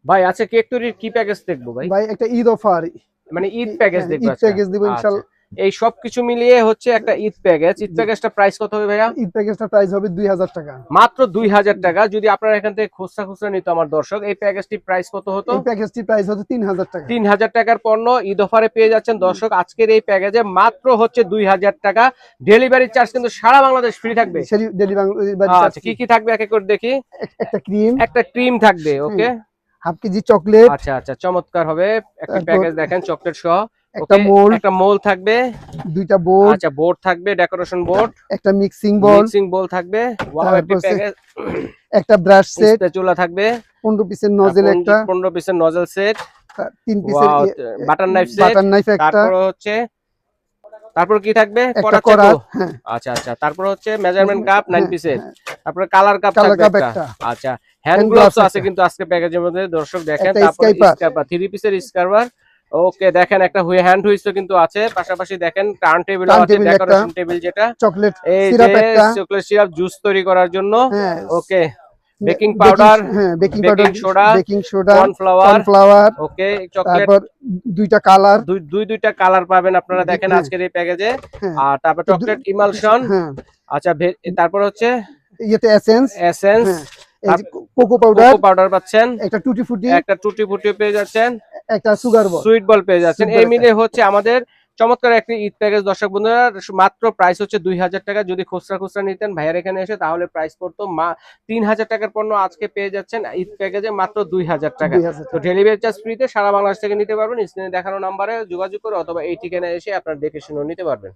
ভাই আচ্ছা কেক তৈরির কি প্যাকেজ দেখবো ভাই? ভাই একটা ঈদ অফার, মানে ঈদ প্যাকেজ হ্যাঁ, দেখবো? ঈদ আচ্ছা প্যাকেজ দিব আচ্ছা, ইনশাআল্লাহ। এই সবকিছু মিলিয়ে হচ্ছে একটা ঈদ প্যাকেজ। ঈদ জি। প্যাকেজটা প্রাইস কত হবে ভাইয়া? ঈদ প্যাকেজটা প্রাইস হবে 2000 টাকা। মাত্র 2000 টাকা। যদি আপনারা এখান থেকে খুচরা খুচরা নিত আমার দর্শক, এই প্যাকেজটি প্রাইস কত হতো? এই প্যাকেজটি প্রাইস হচ্ছে 3000 টাকা। 3000 টাকার পণ্য ঈদ অফারে পেয়ে যাচ্ছেন দর্শক আজকের এই প্যাকেজে মাত্র হচ্ছে 2000 টাকা। ডেলিভারি চার্জ কিন্তু সারা বাংলাদেশ ফ্রি থাকবে। ডেলিভারি আচ্ছা কি কি থাকবে এক এক করে দেখি। একটা ক্রিম, একটা ক্রিম থাকবে, ওকে। হাফ কেজি চকলেট, আচ্ছা আচ্ছা, চমৎকার হবে একটি তারপর প্যাকেজ দেখেন চকলেট সহ। একটা ওকে, মোল্ড, একটা মোল থাকবে, দুইটা বোর্ড, আচ্ছা বোর্ড থাকবে, ডেকোরেশন বোর্ড, একটা মিক্সিং বল, মিক্সিং বোল থাকবে, ওয়াও একটি তারপর প্যাকেজ, একটা ব্রাশ সেট, স্প্যাচুলা থাকবে, 15 পিসের নজেল একটা, 15 পিসের নজল সেট, 3 পিসের wow butter knife set, butter knife একটা, তারপর হচ্ছে তারপর কি থাকবে একটা কড়া কড়াত, চাকু, আচ্ছা আচ্ছা, তারপর হচ্ছে মেজারমেন্ট কাপ 9 পিসের, তারপর কালার কাপ কালার থাকবে কাপ একটা, একটা, আচ্ছা হ্যান্ড গ্লাভস আছে কিন্তু আজকে প্যাকেজের মধ্যে দর্শক দেখেন, একটা তারপর স্কাইপার, স্কার্পার 3 পিসের স্কার্পার, ওকে দেখেন একটা হ্যান্ড হুইসও কিন্তু আছে, পাশাপাশি দেখেন টার্ন টেবিল আছে, ডেকোরেশন টেবিল যেটা, চকলেট এই সিরাপ যে একটা, চকলেট সিরাপ জুস তৈরি করার জন্য, হ্যাঁ okay baking powder, baking powder, baking soda, cornflour, okay chocolate, তারপর দুইটা কালার, দুইটা কালার পাবেন আপনারা দেখেন আজকের এই প্যাকেজে, আর তারপর চকলেট ইমালশন, আচ্ছা তারপর হচ্ছে ইয়েতে এসেন্স, এসেন্স, এই যে কোকো পাউডার পাচ্ছেন, একটা টুটি ফুটি পেয়ে যাচ্ছেন, একটা সুইট বল পেয়ে যাচ্ছেন। এই মিলে হচ্ছে আমাদের চমৎকার একটি ঈদ প্যাকেজ দর্শক বন্ধুরা। মাত্র প্রাইস হচ্ছে 2000 টাকা। যদি খুচরা নিতেন ভাইয়ার এখানে এসে তাহলে প্রাইস পড়তো 3000 টাকার পণ্য আজকে পেয়ে যাচ্ছেন ঈদ প্যাকেজে মাত্র 2000 টাকা। তো ডেলিভারি চার্জ ফ্রিতে সারা বাংলাদেশ থেকে নিতে পারবেন। স্ক্রিনে দেখানো নাম্বারে যোগাযোগ করে অথবা এই ঠিকানায় এসে আপনারা দেখে শুনে নিতে পারবেন।